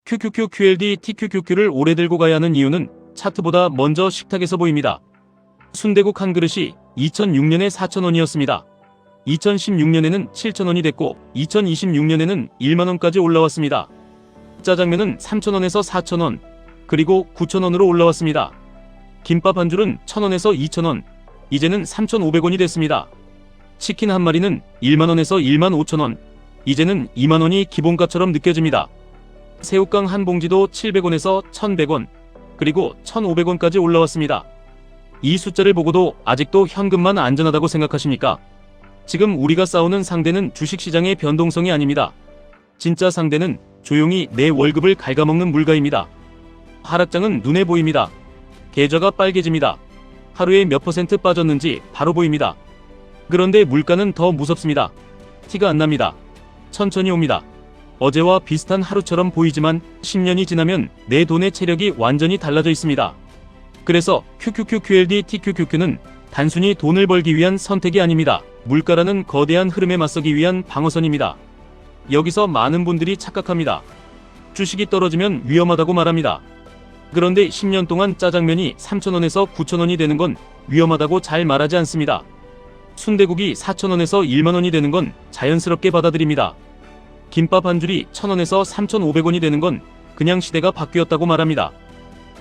QQQ, QLD, TQQQ를 오래 들고 가야 하는 이유는 차트보다 먼저 식탁에서 보입니다. 순대국 한 그릇이 2006년에 4,000원이었습니다. 2016년에는 7,000원이 됐고 2026년에는 1만원까지 올라왔습니다. 짜장면은 3,000원에서 4,000원, 그리고 9,000원으로 올라왔습니다. 김밥 한 줄은 1,000원에서 2,000원, 이제는 3,500원이 됐습니다. 치킨 한 마리는 1만원에서 15,000원, 이제는 2만원이 기본값처럼 느껴집니다. 새우깡 한 봉지도 700원에서 1,100원, 그리고 1,500원까지 올라왔습니다. 이 숫자를 보고도 아직도 현금만 안전하다고 생각하십니까? 지금 우리가 싸우는 상대는 주식시장의 변동성이 아닙니다. 진짜 상대는 조용히 내 월급을 갉아먹는 물가입니다. 하락장은 눈에 보입니다. 계좌가 빨개집니다. 하루에 몇 % 빠졌는지 바로 보입니다. 그런데 물가는 더 무섭습니다. 티가 안 납니다. 천천히 옵니다. 어제와 비슷한 하루처럼 보이지만 10년이 지나면 내 돈의 체력이 완전히 달라져 있습니다. 그래서 QQQ, QLD, TQQQ는 단순히 돈을 벌기 위한 선택이 아닙니다. 물가라는 거대한 흐름에 맞서기 위한 방어선입니다. 여기서 많은 분들이 착각합니다. 주식이 떨어지면 위험하다고 말합니다. 그런데 10년 동안 짜장면이 3,000원에서 9,000원이 되는 건 위험하다고 잘 말하지 않습니다. 순대국이 4,000원에서 1만원이 되는 건 자연스럽게 받아들입니다. 김밥 한 줄이 1,000원에서 3,500원이 되는 건 그냥 시대가 바뀌었다고 말합니다.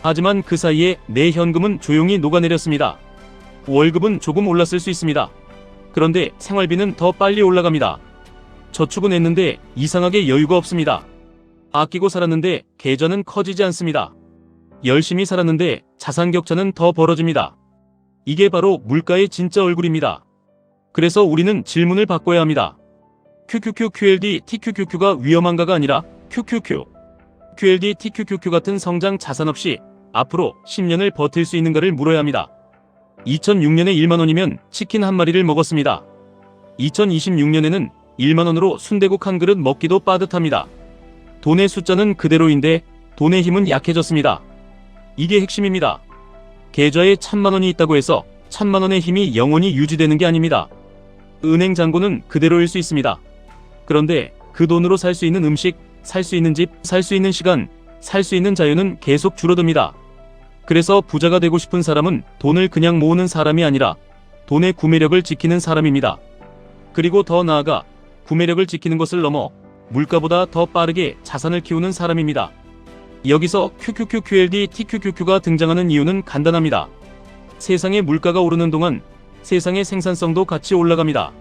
하지만 그 사이에 내 현금은 조용히 녹아내렸습니다. 월급은 조금 올랐을 수 있습니다. 그런데 생활비는 더 빨리 올라갑니다. 저축은 했는데 이상하게 여유가 없습니다. 아끼고 살았는데 계좌는 커지지 않습니다. 열심히 살았는데 자산 격차는 더 벌어집니다. 이게 바로 물가의 진짜 얼굴입니다. 그래서 우리는 질문을 바꿔야 합니다. QQQ, QLD, TQQQ가 위험한가가 아니라 QQQ, QLD, TQQQ 같은 성장 자산 없이 앞으로 10년을 버틸 수 있는가를 물어야 합니다. 2006년에 1만원이면 치킨 한 마리를 먹었습니다. 2026년에는 1만원으로 순대국 한 그릇 먹기도 빠듯합니다. 돈의 숫자는 그대로인데 돈의 힘은 약해졌습니다. 이게 핵심입니다. 계좌에 1,000만원이 있다고 해서 1,000만원의 힘이 영원히 유지되는 게 아닙니다. 은행 잔고는 그대로일 수 있습니다. 그런데 그 돈으로 살 수 있는 음식, 살 수 있는 집, 살 수 있는 시간, 살 수 있는 자유는 계속 줄어듭니다. 그래서 부자가 되고 싶은 사람은 돈을 그냥 모으는 사람이 아니라 돈의 구매력을 지키는 사람입니다. 그리고 더 나아가 구매력을 지키는 것을 넘어 물가보다 더 빠르게 자산을 키우는 사람입니다. 여기서 QQQ, QLD, TQQQ가 등장하는 이유는 간단합니다. 세상의 물가가 오르는 동안 세상의 생산성도 같이 올라갑니다.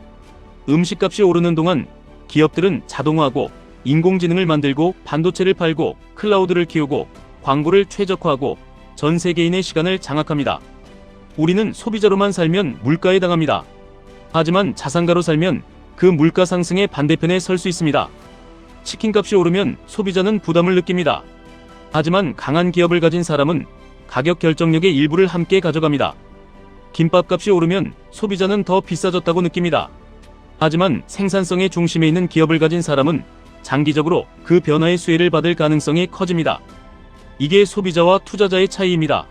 음식값이 오르는 동안 기업들은 자동화하고 인공지능을 만들고 반도체를 팔고 클라우드를 키우고 광고를 최적화하고 전 세계인의 시간을 장악합니다. 우리는 소비자로만 살면 물가에 당합니다. 하지만 자산가로 살면 그 물가 상승의 반대편에 설 수 있습니다. 치킨값이 오르면 소비자는 부담을 느낍니다. 하지만 강한 기업을 가진 사람은 가격 결정력의 일부를 함께 가져갑니다. 김밥값이 오르면 소비자는 더 비싸졌다고 느낍니다. 하지만 생산성의 중심에 있는 기업을 가진 사람은 장기적으로 그 변화의 수혜를 받을 가능성이 커집니다. 이게 소비자와 투자자의 차이입니다.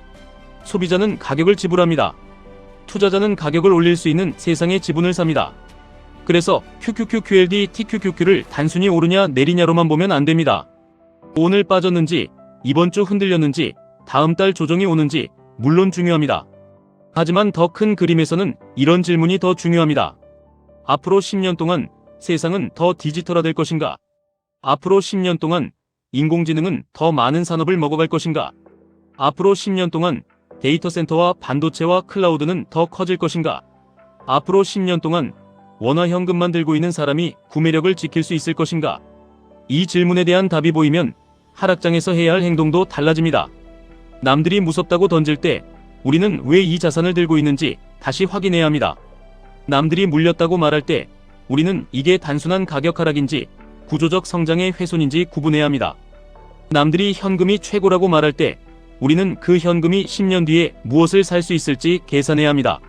소비자는 가격을 지불합니다. 투자자는 가격을 올릴 수 있는 세상의 지분을 삽니다. 그래서 QQQ, QLD, TQQQ를 단순히 오르냐 내리냐로만 보면 안 됩니다. 오늘 빠졌는지, 이번 주 흔들렸는지, 다음 달 조정이 오는지 물론 중요합니다. 하지만 더 큰 그림에서는 이런 질문이 더 중요합니다. 앞으로 10년 동안 세상은 더 디지털화될 것인가? 앞으로 10년 동안 인공지능은 더 많은 산업을 먹어갈 것인가? 앞으로 10년 동안 데이터 센터와 반도체와 클라우드는 더 커질 것인가? 앞으로 10년 동안 원화 현금만 들고 있는 사람이 구매력을 지킬 수 있을 것인가? 이 질문에 대한 답이 보이면 하락장에서 해야 할 행동도 달라집니다. 남들이 무섭다고 던질 때 우리는 왜 이 자산을 들고 있는지 다시 확인해야 합니다. 남들이 물렸다고 말할 때 우리는 이게 단순한 가격 하락인지 구조적 성장의 훼손인지 구분해야 합니다. 남들이 현금이 최고라고 말할 때 우리는 그 현금이 10년 뒤에 무엇을 살 수 있을지 계산해야 합니다.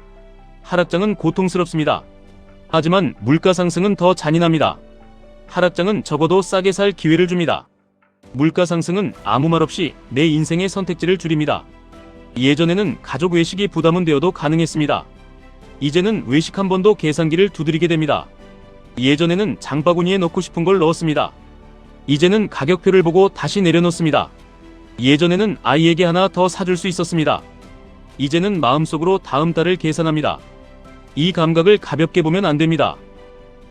하락장은 고통스럽습니다. 하지만 물가 상승은 더 잔인합니다. 하락장은 적어도 싸게 살 기회를 줍니다. 물가 상승은 아무 말 없이 내 인생의 선택지를 줄입니다. 예전에는 가족 외식이 부담은 되어도 가능했습니다. 이제는 외식 한 번도 계산기를 두드리게 됩니다. 예전에는 장바구니에 넣고 싶은 걸 넣었습니다. 이제는 가격표를 보고 다시 내려놓습니다. 예전에는 아이에게 하나 더 사줄 수 있었습니다. 이제는 마음속으로 다음 달을 계산합니다. 이 감각을 가볍게 보면 안 됩니다.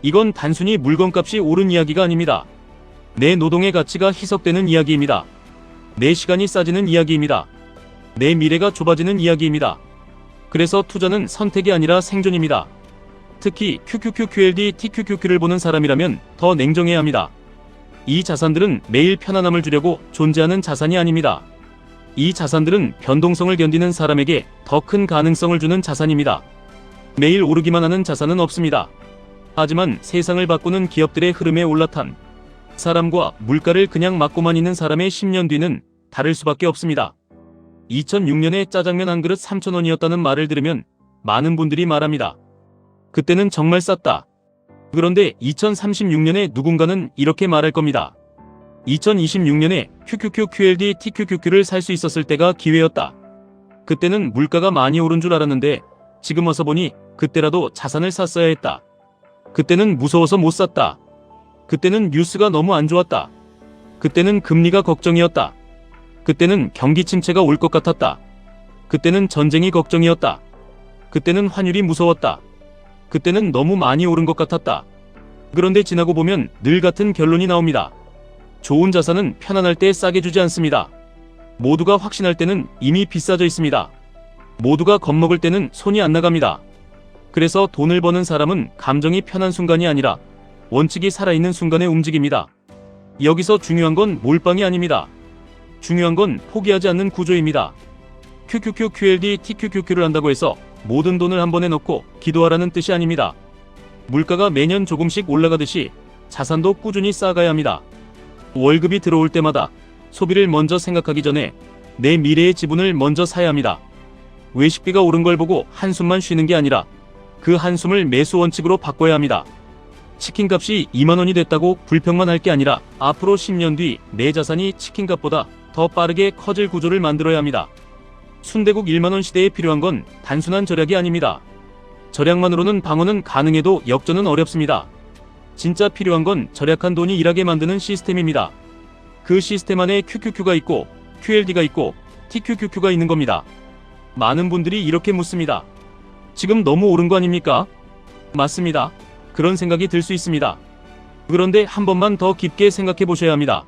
이건 단순히 물건값이 오른 이야기가 아닙니다. 내 노동의 가치가 희석되는 이야기입니다. 내 시간이 싸지는 이야기입니다. 내 미래가 좁아지는 이야기입니다. 그래서 투자는 선택이 아니라 생존입니다. 특히 QQQQLD TQQQ를 보는 사람이라면 더 냉정해야 합니다. 이 자산들은 매일 편안함을 주려고 존재하는 자산이 아닙니다. 이 자산들은 변동성을 견디는 사람에게 더 큰 가능성을 주는 자산입니다. 매일 오르기만 하는 자산은 없습니다. 하지만 세상을 바꾸는 기업들의 흐름에 올라탄 사람과 물가를 그냥 맞고만 있는 사람의 10년 뒤는 다를 수밖에 없습니다. 2006년에 짜장면 한 그릇 3,000원이었다는 말을 들으면 많은 분들이 말합니다. 그때는 정말 쌌다. 그런데 2036년에 누군가는 이렇게 말할 겁니다. 2026년에 QQQQLD TQQQ를 살 수 있었을 때가 기회였다. 그때는 물가가 많이 오른 줄 알았는데 지금 와서 보니 그때라도 자산을 샀어야 했다. 그때는 무서워서 못 샀다. 그때는 뉴스가 너무 안 좋았다. 그때는 금리가 걱정이었다. 그때는 경기 침체가 올 것 같았다. 그때는 전쟁이 걱정이었다. 그때는 환율이 무서웠다. 그때는 너무 많이 오른 것 같았다. 그런데 지나고 보면 늘 같은 결론이 나옵니다. 좋은 자산은 편안할 때 싸게 주지 않습니다. 모두가 확신할 때는 이미 비싸져 있습니다. 모두가 겁먹을 때는 손이 안 나갑니다. 그래서 돈을 버는 사람은 감정이 편한 순간이 아니라 원칙이 살아있는 순간에 움직입니다. 여기서 중요한 건 몰빵이 아닙니다. 중요한 건 포기하지 않는 구조입니다. QQQQLD TQQQ를 한다고 해서 모든 돈을 한 번에 넣고 기도하라는 뜻이 아닙니다. 물가가 매년 조금씩 올라가듯이 자산도 꾸준히 쌓아가야 합니다. 월급이 들어올 때마다 소비를 먼저 생각하기 전에 내 미래의 지분을 먼저 사야 합니다. 외식비가 오른 걸 보고 한숨만 쉬는 게 아니라 그 한숨을 매수 원칙으로 바꿔야 합니다. 치킨값이 2만원이 됐다고 불평만 할 게 아니라 앞으로 10년 뒤 내 자산이 치킨값보다 더 빠르게 커질 구조를 만들어야 합니다. 순대국 1만원 시대에 필요한 건 단순한 절약이 아닙니다. 절약만으로는 방어는 가능해도 역전은 어렵습니다. 진짜 필요한 건 절약한 돈이 일하게 만드는 시스템입니다. 그 시스템 안에 QQQ가 있고 QLD가 있고 TQQQ가 있는 겁니다. 많은 분들이 이렇게 묻습니다. 지금 너무 오른 거 아닙니까? 맞습니다. 그런 생각이 들 수 있습니다. 그런데 한 번만 더 깊게 생각해 보셔야 합니다.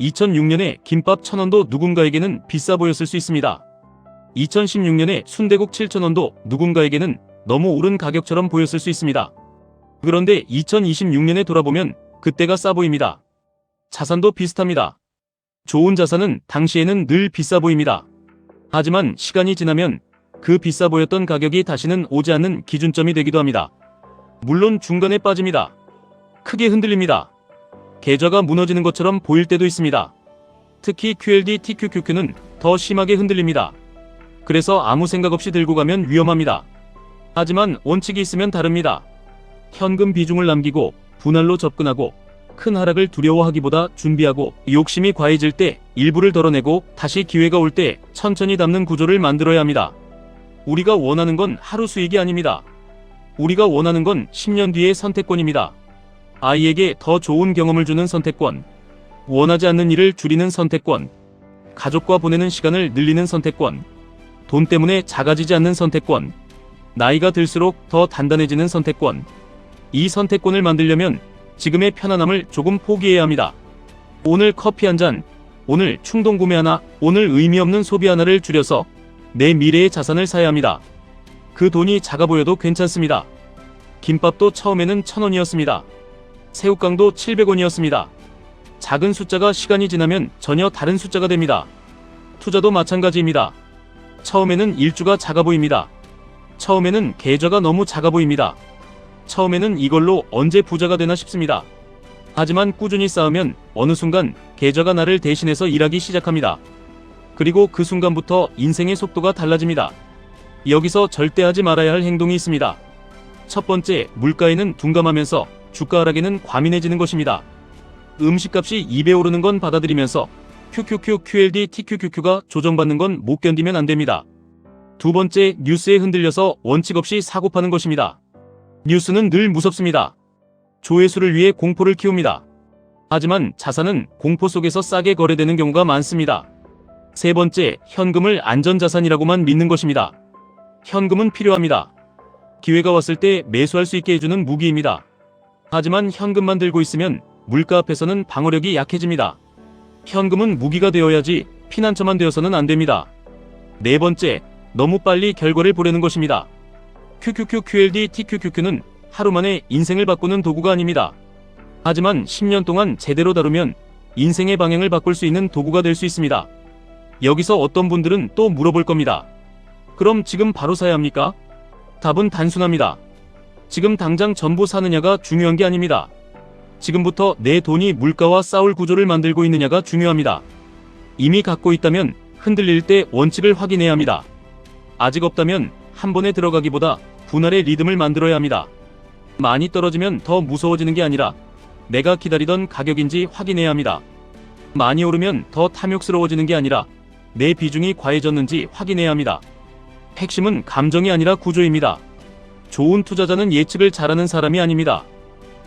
2006년에 김밥 1,000원도 누군가에게는 비싸 보였을 수 있습니다. 2016년에 순대국 7,000원도 누군가에게는 너무 오른 가격처럼 보였을 수 있습니다. 그런데 2026년에 돌아보면 그때가 싸 보입니다. 자산도 비슷합니다. 좋은 자산은 당시에는 늘 비싸 보입니다. 하지만 시간이 지나면 그 비싸 보였던 가격이 다시는 오지 않는 기준점이 되기도 합니다. 물론 중간에 빠집니다. 크게 흔들립니다. 계좌가 무너지는 것처럼 보일 때도 있습니다. 특히 QLD TQQQ는 더 심하게 흔들립니다. 그래서 아무 생각 없이 들고 가면 위험합니다. 하지만 원칙이 있으면 다릅니다. 현금 비중을 남기고 분할로 접근하고 큰 하락을 두려워하기보다 준비하고 욕심이 과해질 때 일부를 덜어내고 다시 기회가 올 때 천천히 담는 구조를 만들어야 합니다. 우리가 원하는 건 하루 수익이 아닙니다. 우리가 원하는 건 10년 뒤의 선택권입니다. 아이에게 더 좋은 경험을 주는 선택권, 원하지 않는 일을 줄이는 선택권, 가족과 보내는 시간을 늘리는 선택권, 돈 때문에 작아지지 않는 선택권, 나이가 들수록 더 단단해지는 선택권. 이 선택권을 만들려면 지금의 편안함을 조금 포기해야 합니다. 오늘 커피 한 잔, 오늘 충동 구매 하나, 오늘 의미 없는 소비 하나를 줄여서 내 미래의 자산을 사야 합니다. 그 돈이 작아 보여도 괜찮습니다. 김밥도 처음에는 1,000원이었습니다. 새우깡도 700원이었습니다. 작은 숫자가 시간이 지나면 전혀 다른 숫자가 됩니다. 투자도 마찬가지입니다. 처음에는 일주가 작아 보입니다. 처음에는 계좌가 너무 작아 보입니다. 처음에는 이걸로 언제 부자가 되나 싶습니다. 하지만 꾸준히 쌓으면 어느 순간 계좌가 나를 대신해서 일하기 시작합니다. 그리고 그 순간부터 인생의 속도가 달라집니다. 여기서 절대 하지 말아야 할 행동이 있습니다. 첫 번째, 물가에는 둔감하면서 주가 하락에는 과민해지는 것입니다. 음식값이 2배 오르는 건 받아들이면서 QQQ, QLD, TQQQ가 조정받는 건 못 견디면 안 됩니다. 두 번째, 뉴스에 흔들려서 원칙 없이 사고 파는 것입니다. 뉴스는 늘 무섭습니다. 조회수를 위해 공포를 키웁니다. 하지만 자산은 공포 속에서 싸게 거래되는 경우가 많습니다. 세 번째, 현금을 안전자산이라고만 믿는 것입니다. 현금은 필요합니다. 기회가 왔을 때 매수할 수 있게 해주는 무기입니다. 하지만 현금만 들고 있으면 물가 앞에서는 방어력이 약해집니다. 현금은 무기가 되어야지 피난처만 되어서는 안 됩니다. 네 번째, 너무 빨리 결과를 보려는 것입니다. QQQ, TQQQ는 하루 만에 인생을 바꾸는 도구가 아닙니다. 하지만 10년 동안 제대로 다루면 인생의 방향을 바꿀 수 있는 도구가 될 수 있습니다. 여기서 어떤 분들은 또 물어볼 겁니다. 그럼 지금 바로 사야 합니까? 답은 단순합니다. 지금 당장 전부 사느냐가 중요한 게 아닙니다. 지금부터 내 돈이 물가와 싸울 구조를 만들고 있느냐가 중요합니다. 이미 갖고 있다면 흔들릴 때 원칙을 확인해야 합니다. 아직 없다면 한 번에 들어가기보다 분할의 리듬을 만들어야 합니다. 많이 떨어지면 더 무서워지는 게 아니라 내가 기다리던 가격인지 확인해야 합니다. 많이 오르면 더 탐욕스러워지는 게 아니라 내 비중이 과해졌는지 확인해야 합니다. 핵심은 감정이 아니라 구조입니다. 좋은 투자자는 예측을 잘하는 사람이 아닙니다.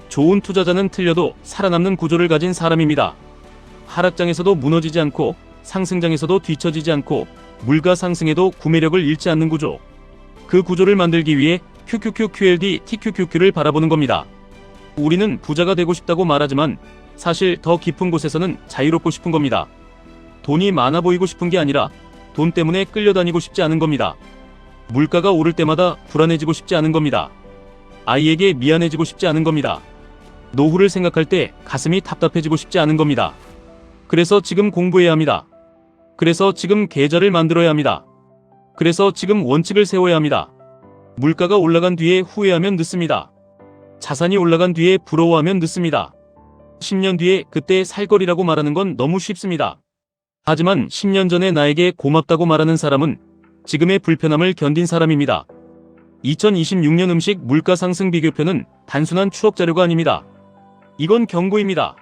좋은 투자자는 틀려도 살아남는 구조를 가진 사람입니다. 하락장에서도 무너지지 않고 상승장에서도 뒤처지지 않고 물가 상승에도 구매력을 잃지 않는 구조. 그 구조를 만들기 위해 QQQ, TQQQ를 바라보는 겁니다. 우리는 부자가 되고 싶다고 말하지만 사실 더 깊은 곳에서는 자유롭고 싶은 겁니다. 돈이 많아 보이고 싶은 게 아니라 돈 때문에 끌려다니고 싶지 않은 겁니다. 물가가 오를 때마다 불안해지고 싶지 않은 겁니다. 아이에게 미안해지고 싶지 않은 겁니다. 노후를 생각할 때 가슴이 답답해지고 싶지 않은 겁니다. 그래서 지금 공부해야 합니다. 그래서 지금 계좌를 만들어야 합니다. 그래서 지금 원칙을 세워야 합니다. 물가가 올라간 뒤에 후회하면 늦습니다. 자산이 올라간 뒤에 부러워하면 늦습니다. 10년 뒤에 그때 살 거리라고 말하는 건 너무 쉽습니다. 하지만 10년 전에 나에게 고맙다고 말하는 사람은 지금의 불편함을 견딘 사람입니다. 2026년 음식 물가 상승 비교표는 단순한 추억 자료가 아닙니다. 이건 경고입니다.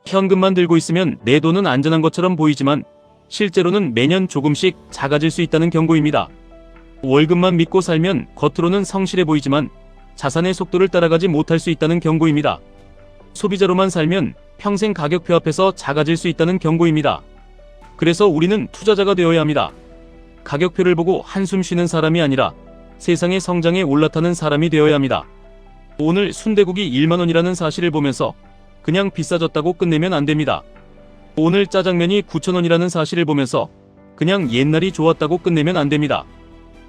현금만 들고 있으면 내 돈은 안전한 것처럼 보이지만 실제로는 매년 조금씩 작아질 수 있다는 경고입니다. 월급만 믿고 살면 겉으로는 성실해 보이지만 자산의 속도를 따라가지 못할 수 있다는 경고입니다. 소비자로만 살면 평생 가격표 앞에서 작아질 수 있다는 경고입니다. 그래서 우리는 투자자가 되어야 합니다. 가격표를 보고 한숨 쉬는 사람이 아니라 세상의 성장에 올라타는 사람이 되어야 합니다. 오늘 순대국이 1만원이라는 사실을 보면서 그냥 비싸졌다고 끝내면 안 됩니다. 오늘 짜장면이 9,000원이라는 사실을 보면서 그냥 옛날이 좋았다고 끝내면 안 됩니다.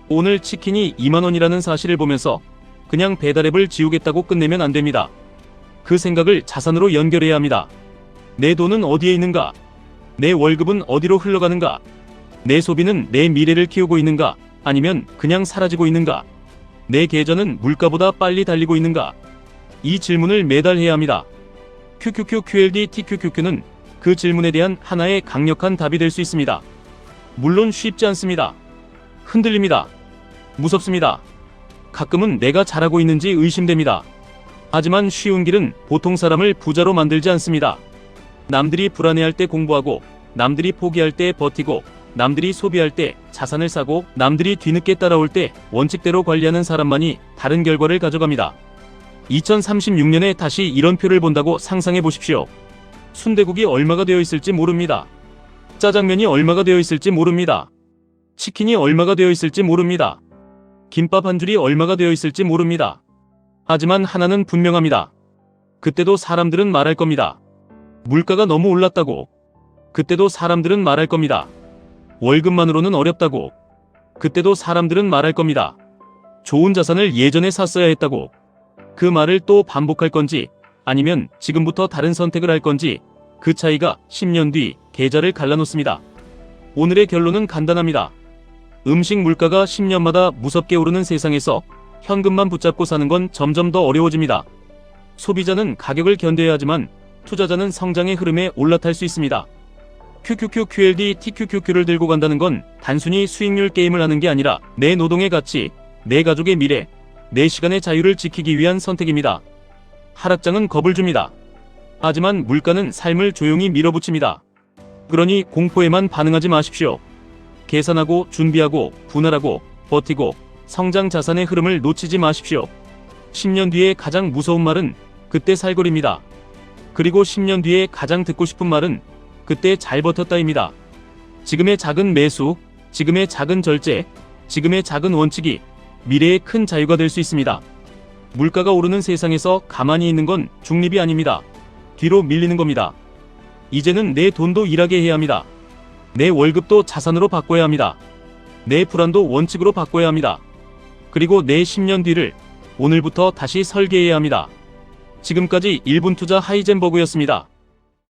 오늘 치킨이 2만원이라는 사실을 보면서 그냥 배달앱을 지우겠다고 끝내면 안 됩니다. 그 생각을 자산으로 연결해야 합니다. 내 돈은 어디에 있는가? 내 월급은 어디로 흘러가는가? 내 소비는 내 미래를 키우고 있는가? 아니면 그냥 사라지고 있는가? 내 계좌는 물가보다 빨리 달리고 있는가? 이 질문을 매달 해야 합니다. QQQ, TQQQ는 그 질문에 대한 하나의 강력한 답이 될 수 있습니다. 물론 쉽지 않습니다. 흔들립니다. 무섭습니다. 가끔은 내가 잘하고 있는지 의심됩니다. 하지만 쉬운 길은 보통 사람을 부자로 만들지 않습니다. 남들이 불안해할 때 공부하고, 남들이 포기할 때 버티고, 남들이 소비할 때 자산을 사고, 남들이 뒤늦게 따라올 때 원칙대로 관리하는 사람만이 다른 결과를 가져갑니다. 2036년에 다시 이런 표를 본다고 상상해 보십시오. 순대국이 얼마가 되어 있을지 모릅니다. 짜장면이 얼마가 되어 있을지 모릅니다. 치킨이 얼마가 되어 있을지 모릅니다. 김밥 한 줄이 얼마가 되어 있을지 모릅니다. 하지만 하나는 분명합니다. 그때도 사람들은 말할 겁니다. 물가가 너무 올랐다고. 그때도 사람들은 말할 겁니다. 월급만으로는 어렵다고. 그때도 사람들은 말할 겁니다. 좋은 자산을 예전에 샀어야 했다고. 그 말을 또 반복할 건지 아니면 지금부터 다른 선택을 할 건지 그 차이가 10년 뒤 계좌를 갈라놓습니다. 오늘의 결론은 간단합니다. 음식 물가가 10년마다 무섭게 오르는 세상에서 현금만 붙잡고 사는 건 점점 더 어려워집니다. 소비자는 가격을 견뎌야 하지만 투자자는 성장의 흐름에 올라탈 수 있습니다. QQQ, TQQQ를 들고 간다는 건 단순히 수익률 게임을 하는 게 아니라 내 노동의 가치, 내 가족의 미래, 내 시간의 자유를 지키기 위한 선택입니다. 하락장은 겁을 줍니다. 하지만 물가는 삶을 조용히 밀어붙입니다. 그러니 공포에만 반응하지 마십시오. 계산하고 준비하고 분할하고 버티고 성장 자산의 흐름을 놓치지 마십시오. 10년 뒤에 가장 무서운 말은 그때 살거리입니다. 그리고 10년 뒤에 가장 듣고 싶은 말은 그때 잘 버텼다입니다. 지금의 작은 매수, 지금의 작은 절제, 지금의 작은 원칙이 미래의 큰 자유가 될 수 있습니다. 물가가 오르는 세상에서 가만히 있는 건 중립이 아닙니다. 뒤로 밀리는 겁니다. 이제는 내 돈도 일하게 해야 합니다. 내 월급도 자산으로 바꿔야 합니다. 내 불안도 원칙으로 바꿔야 합니다. 그리고 내 10년 뒤를 오늘부터 다시 설계해야 합니다. 지금까지 1분 투자 하이젠버그였습니다.